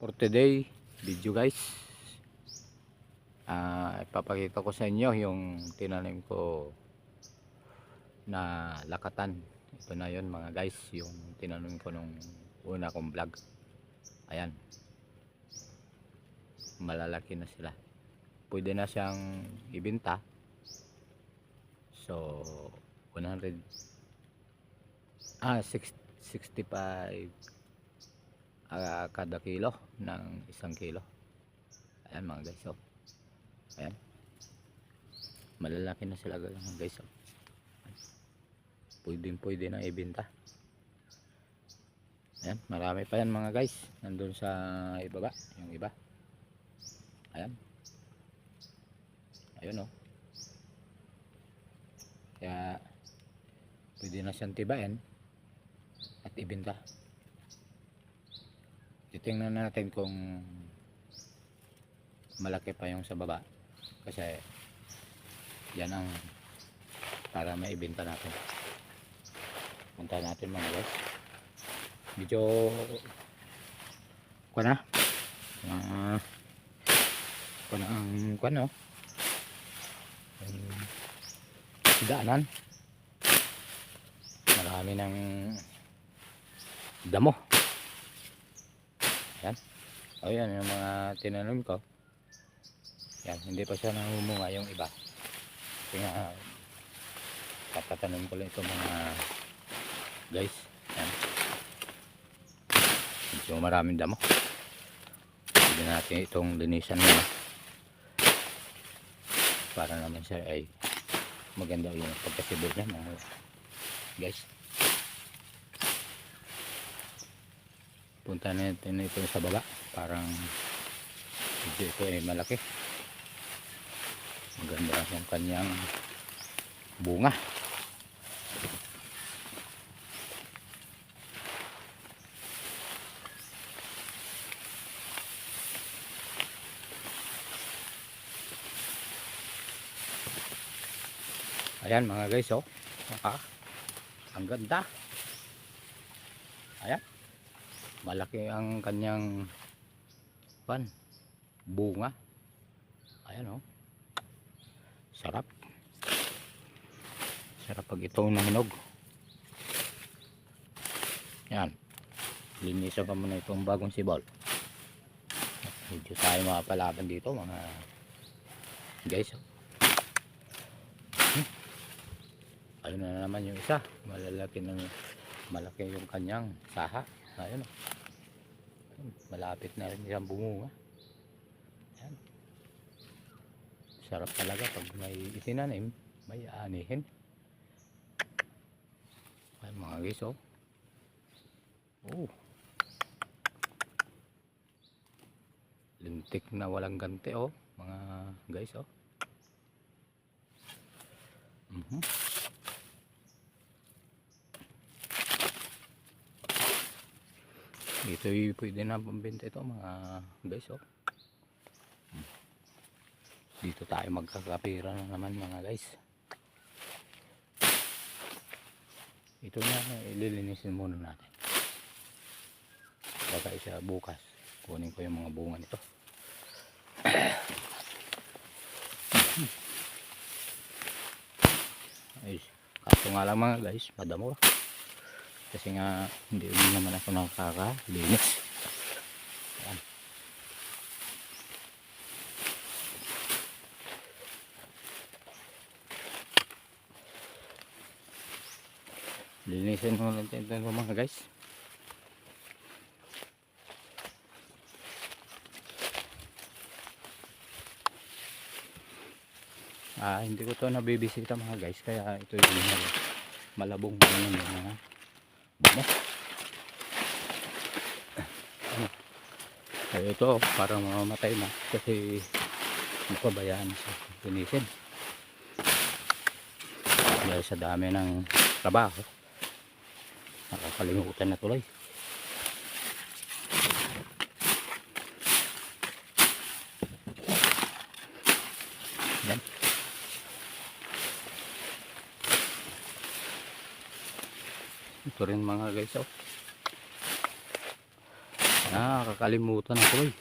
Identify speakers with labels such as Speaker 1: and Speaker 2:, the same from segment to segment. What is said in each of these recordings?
Speaker 1: For today video guys, ipapakita ko sa inyo yung tinanim ko na lakatan. Ito na yon mga guys, yung tinanim ko nung una kong vlog. Ayan, malalaki na sila, pwede na siyang ibenta. So 65 kada kilo ng 1 kilo. Ayan mga guys, oh. Ayan, malalaki na sila guys, oh. Pwede na ibenta. Ayan, marami pa yan mga guys, nandun sa ibaba yung iba. Ayan, ayun, oh. Kaya pwede na siyang tibain at ibenta. Titingnan natin kung malaki pa yung sa baba, kasi yan ang para maibenta natin. Punta natin mga guys, medyo kuha na ang kuha, no? Daanan, marami ng damo. Yan, o yan yung mga tinanim ko. Yan, hindi pa siya namumunga yung iba, kasi nga kapatanim ko lang ito mga guys. Yan, medyo maraming damo. Pwede natin itong linisan muna para naman siya ay maganda yung pagkasibol niya mga guys. Punta natin ito sa baba, parang medyo ito ay malaki. Maganda yung kanyang bunga. Ayan mga guys, oh. Ang ganda. Ayan, malaki ang kanyang bunga. Ayan, oh. Sarap pag itong nahinog. Yan, linisan pa muna itong bagong sibol. Medyo tayo mapalaban dito mga guys, oh. Ayun na naman yung isa, malaki yung kanyang saha. Ayun, oh. Malapit na rin siyang bumunga. Ayan, sarap talaga pag may itinanim, may anihin. Ay mga guys, oh. Lintik na walang ganti, oh mga guys, oh. Ito pwede na pambenta ito mga guys, oh. Dito tayo magkakapira na naman mga guys. Ito na, ililinisin muna natin. Baka isa bukas kunin ko yung mga bunga nito. Ay, kaso nga lang mga guys, madamo kasi nga hindi naman ako nakakalinis. Ayan. Linisin mo lang ito mga guys. Hindi ko to nabibisita mga guys, kaya ito yung malabong yung mga bumo. Kaya ito parang mamamatay na kasi napabayaan sa linisin dahil sa dami ng trabaho. Nakakalimutan na tuloy. Yan. Ito rin mga guys, oh. Nakakalimutan ako eh.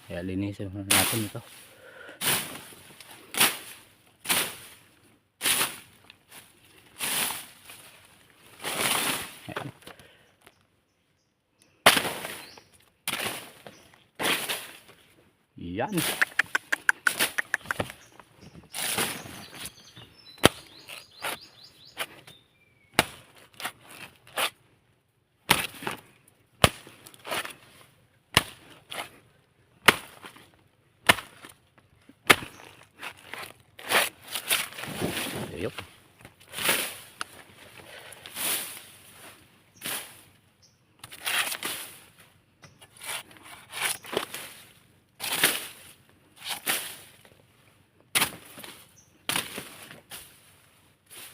Speaker 1: Kaya linisin muna natin ito. Yan. Ayun.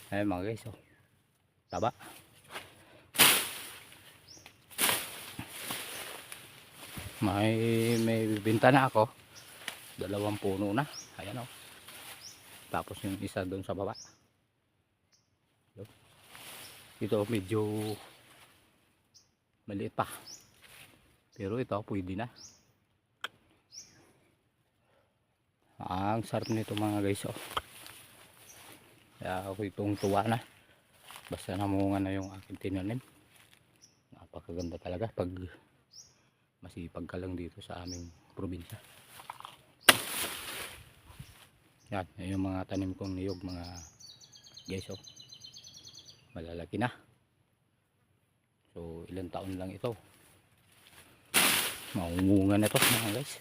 Speaker 1: Ayan mga guys, oh. Taba. May bibenta na ako. 2 puno na. Ayan, oh. Tapos yung isa doon sa baba. Ito medyo maliit pa. Pero ito pwede na. Ang sarap nito mga guys, oh. Kaya ako itong tuwa na. Basta namunga na yung aking tinanim. Napakaganda talaga pag masipag ka lang dito sa aming probinsya. Yan, yung mga tanim kong niyog mga guys, oh. Malalaki na. So ilang taon lang ito. Maungungan na to mga guys.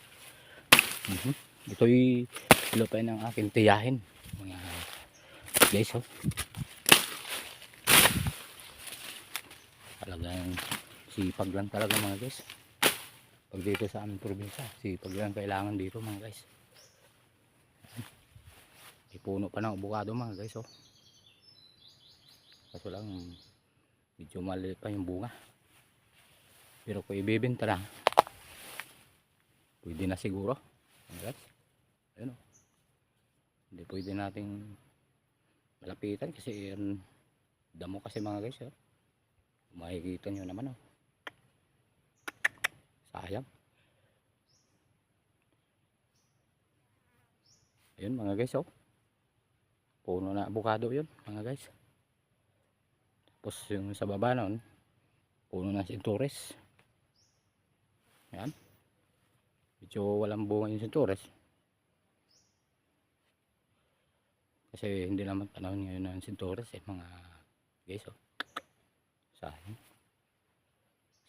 Speaker 1: Ito'y ilupay ng aking tiyahin mga guys, oh. Talagang sipag lang talaga mga guys. Pag dito sa aming probinsya, sipag lang kailangan dito mga guys. Ipuno pa ng abukado mga guys, oh. Kaso lang medyo maliit pa yung bunga. Pero kung ibibenta lang, pwede na siguro mga guys. Ayun, oh. Hindi pwede nating malapitan kasi damo kasi mga guys, oh. Makikita nyo naman, oh. Sayang. Ayun mga guys, oh. Puno na abukado yun mga guys. Tapos yung sa baba nun, puno na sintures. Ayan. Medyo walang bunga yung sintures. Kasi hindi naman panahon ngayon ng sintures eh mga guys, oh. Sayang.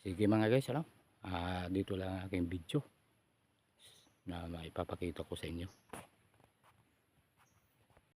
Speaker 1: Sige mga guys, ano? Dito lang ang aking video na maipapakita ko sa inyo.